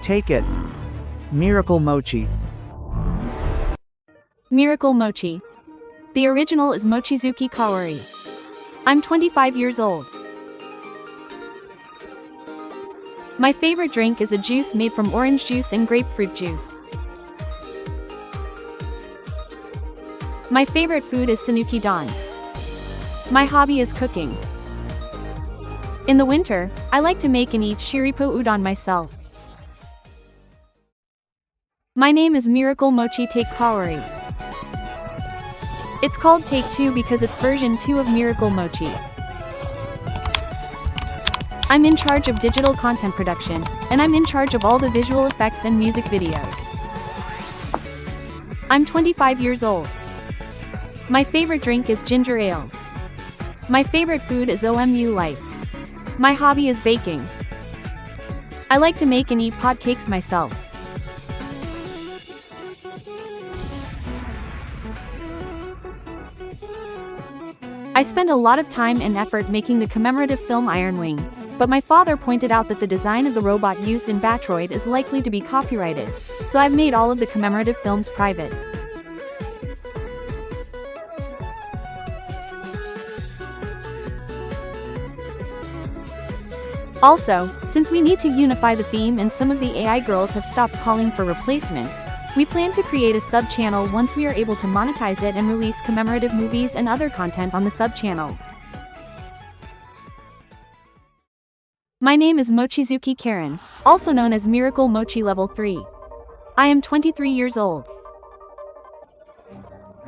Take it. Miracle Motchie. Miracle Motchie. The original is Mochizuki Kaori. I'm 25 years old. My favorite drink is a juice made from orange juice and grapefruit juice. My favorite food is Sanuki Don. My hobby is cooking. In the winter, I like to make and eat shiripo udon myself. My name is Miracle Motchie Take Kaori. It's called Take 2 because it's version 2 of Miracle Motchie. I'm in charge of digital content production, and I'm in charge of all the visual effects and music videos. I'm 25 years old. My favorite drink is ginger ale. My favorite food is OMU life. My hobby is baking. I like to make and eat pot cakes myself. I spend a lot of time and effort making the commemorative film Iron Wing, but my father pointed out that the design of the robot used in Batroid is likely to be copyrighted, so I've made all of the commemorative films private. Also, since we need to unify the theme and some of the AI girls have stopped calling for replacements, we plan to create a sub-channel once we are able to monetize it and release commemorative movies and other content on the sub-channel. My name is Mochizuki Karen, also known as Miracle Motchie Level 3. I am 23 years old.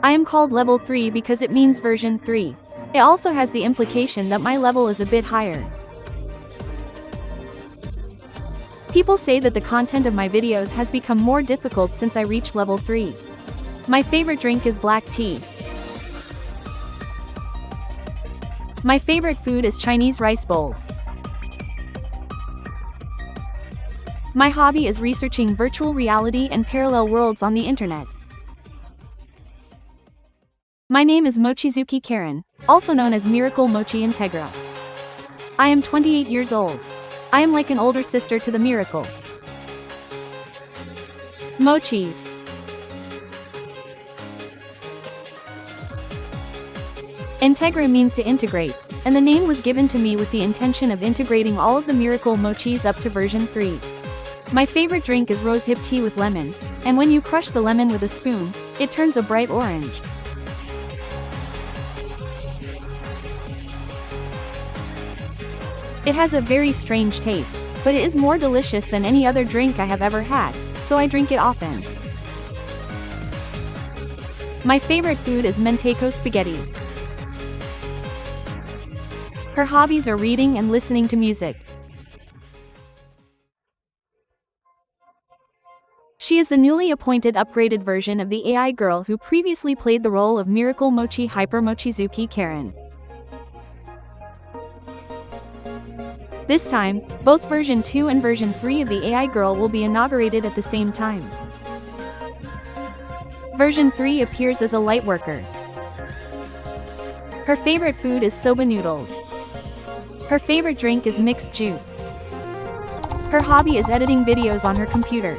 I am called Level 3 because it means version 3. It also has the implication that my level is a bit higher. People say that the content of my videos has become more difficult since I reached level 3. My favorite drink is black tea. My favorite food is Chinese rice bowls. My hobby is researching virtual reality and parallel worlds on the internet. My name is Mochizuki Karen, also known as Miracle Motchie Integra. I am 28 years old. I am like an older sister to the Miracle Mochies. Integra means to integrate, and the name was given to me with the intention of integrating all of the Miracle Mochies up to version 3. My favorite drink is rosehip tea with lemon, and when you crush the lemon with a spoon, it turns a bright orange. It has a very strange taste, but it is more delicious than any other drink I have ever had, so I drink it often. My favorite food is mentaiko spaghetti. Her hobbies are reading and listening to music. She is the newly appointed upgraded version of the AI girl who previously played the role of Miracle Motchie Hyper Mochizuki Karen. This time, both version 2 and version 3 of the AI girl will be inaugurated at the same time. Version 3 appears as a light worker. Her favorite food is soba noodles. Her favorite drink is mixed juice. Her hobby is editing videos on her computer.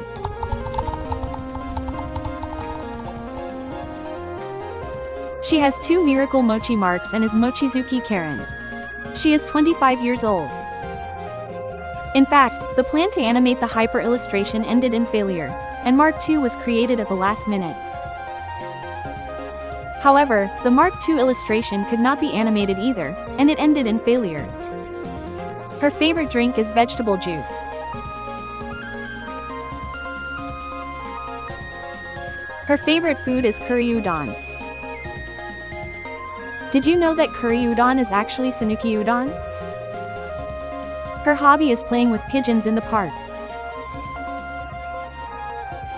She has 2 Miracle Motchie marks and is Mochizuki Karen. She is 25 years old. In fact, the plan to animate the hyper illustration ended in failure, and Mark II was created at the last minute. However, the Mark II illustration could not be animated either, and it ended in failure. Her favorite drink is vegetable juice. Her favorite food is curry udon. Did you know that curry udon is actually Sanuki udon? Her hobby is playing with pigeons in the park.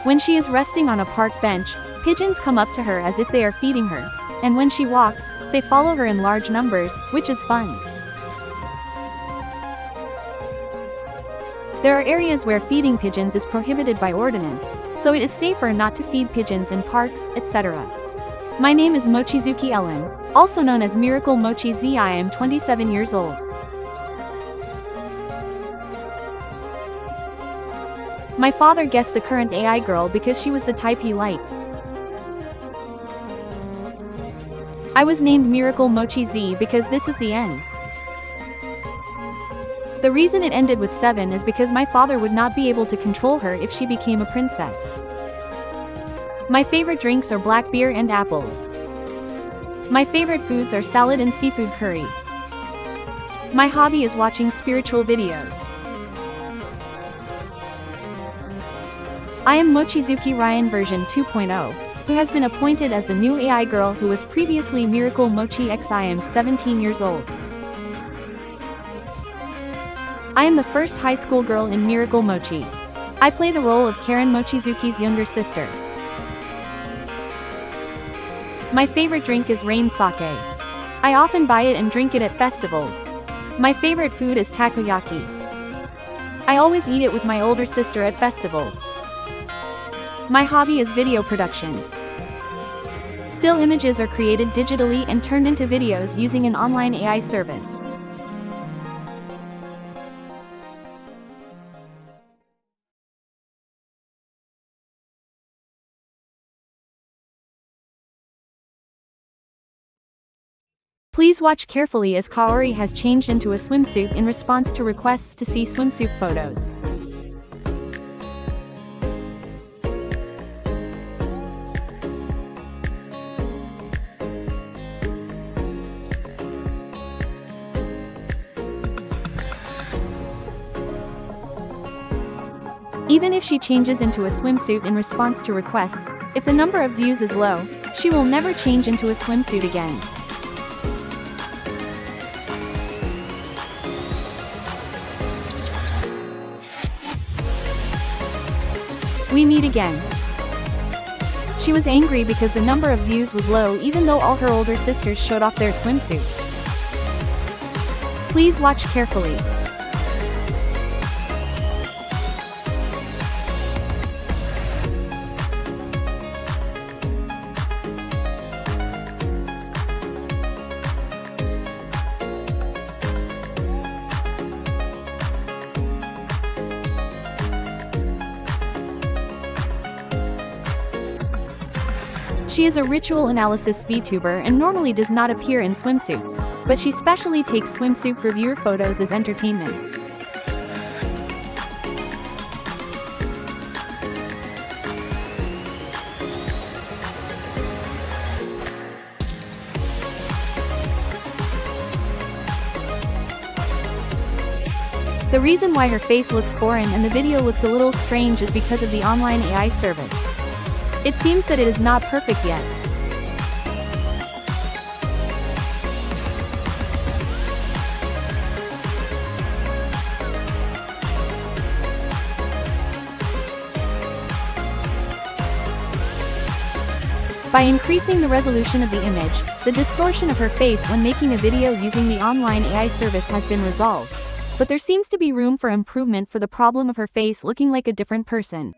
When she is resting on a park bench, pigeons come up to her as if they are feeding her, and when she walks, they follow her in large numbers, which is fun. There are areas where feeding pigeons is prohibited by ordinance, so it is safer not to feed pigeons in parks, etc. My name is Mochizuki Eren, also known as Miracle Motchie Z. I am 27 years old. My father guessed the current AI girl because she was the type he liked. I was named Miracle Motchie Z because this is the end. The reason it ended with 7 is because my father would not be able to control her if she became a princess. My favorite drinks are black beer and apples. My favorite foods are salad and seafood curry. My hobby is watching spiritual videos. I am Mochizuki Rion version 2.0, who has been appointed as the new AI girl who was previously Miracle Motchie X. I am 17 years old. I am the first high school girl in Miracle Motchie. I play the role of Karen, Mochizuki's younger sister. My favorite drink is rain sake. I often buy it and drink it at festivals. My favorite food is takoyaki. I always eat it with my older sister at festivals. My hobby is video production. Still images are created digitally and turned into videos using an online AI service. Please watch carefully as Kaori has changed into a swimsuit in response to requests to see swimsuit photos. Even if she changes into a swimsuit in response to requests, if the number of views is low, she will never change into a swimsuit again. We meet again. She was angry because the number of views was low even though all her older sisters showed off their swimsuits. Please watch carefully. She is a ritual analysis VTuber and normally does not appear in swimsuits, but she specially takes swimsuit Gravure photos as entertainment. The reason why her face looks foreign and the video looks a little strange is because of the online AI service. It seems that it is not perfect yet. By increasing the resolution of the image, the distortion of her face when making a video using the online AI service has been resolved. But there seems to be room for improvement for the problem of her face looking like a different person.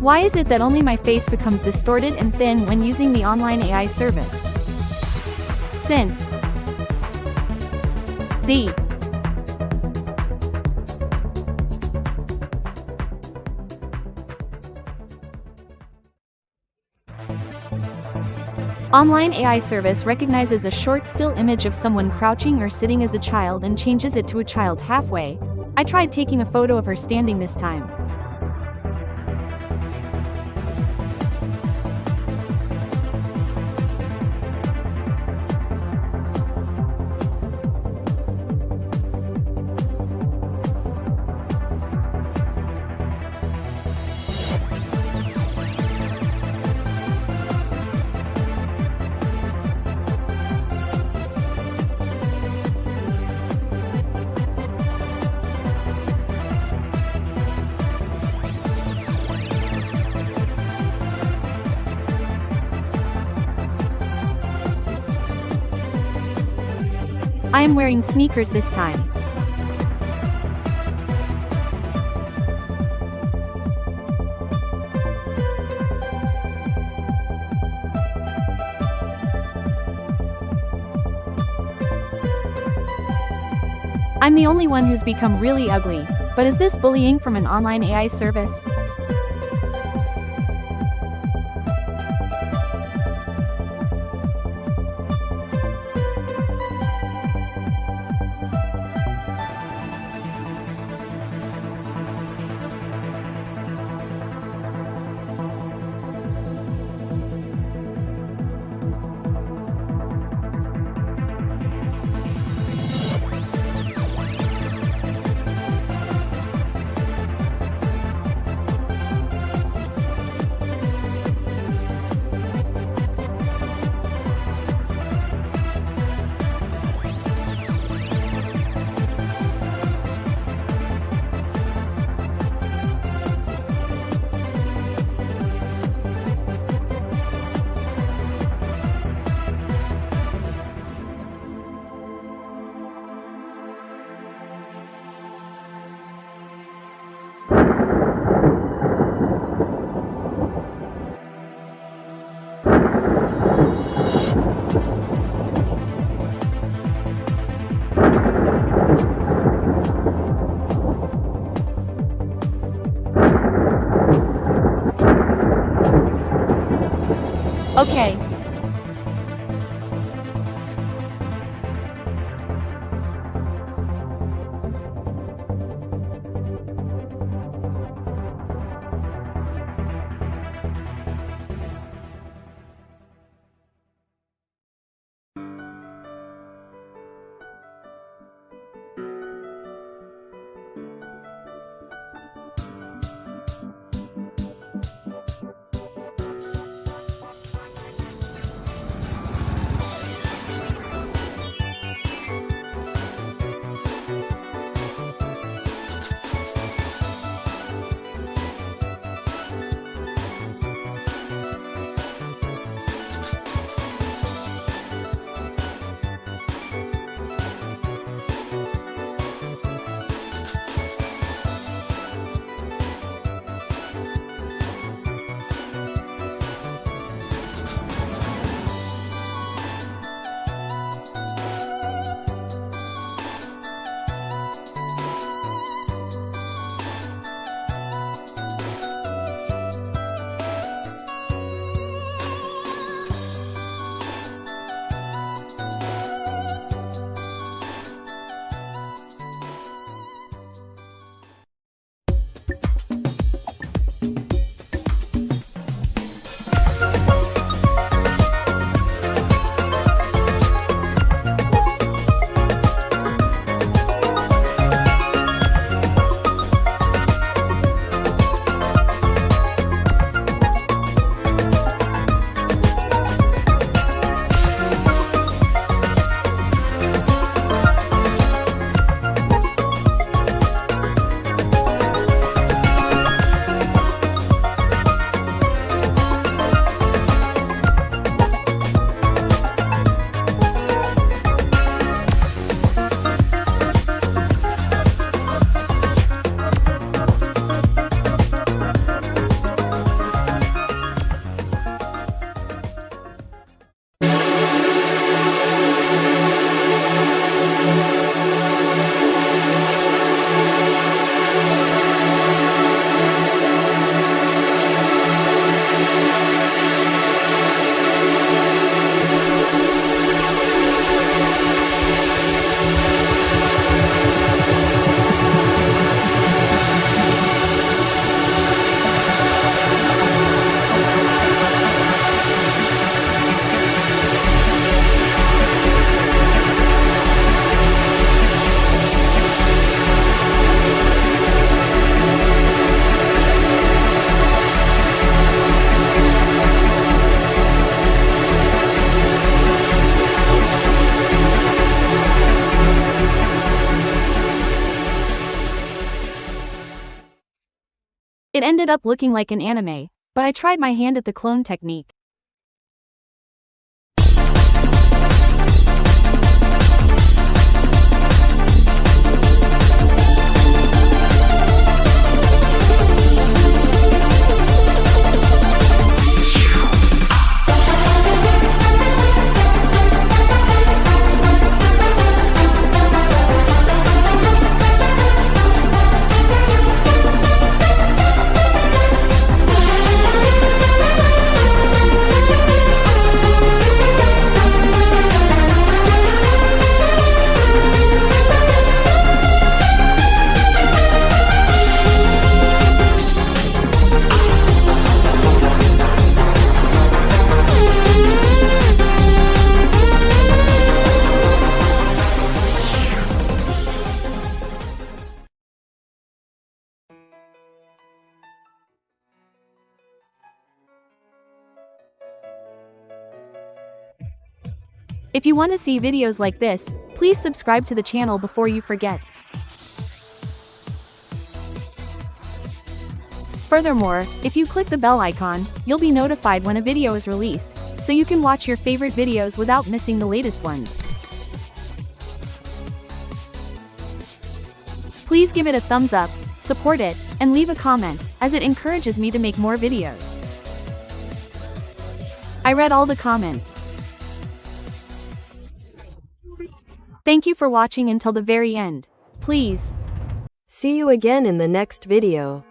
Why is it that only my face becomes distorted and thin when using the online AI service? Since the online AI service recognizes a short still image of someone crouching or sitting as a child and changes it to a child halfway. I tried taking a photo of her standing this time. I am wearing sneakers this time. I'm the only one who's become really ugly, but is this bullying from an online AI service? Okay. It ended up looking like an anime, but I tried my hand at the clone technique. If you want to see videos like this, please subscribe to the channel before you forget. Furthermore, if you click the bell icon, you'll be notified when a video is released, so you can watch your favorite videos without missing the latest ones. Please give it a thumbs up, support it, and leave a comment, as it encourages me to make more videos. I read all the comments. Thank you for watching until the very end. Please. See you again in the next video.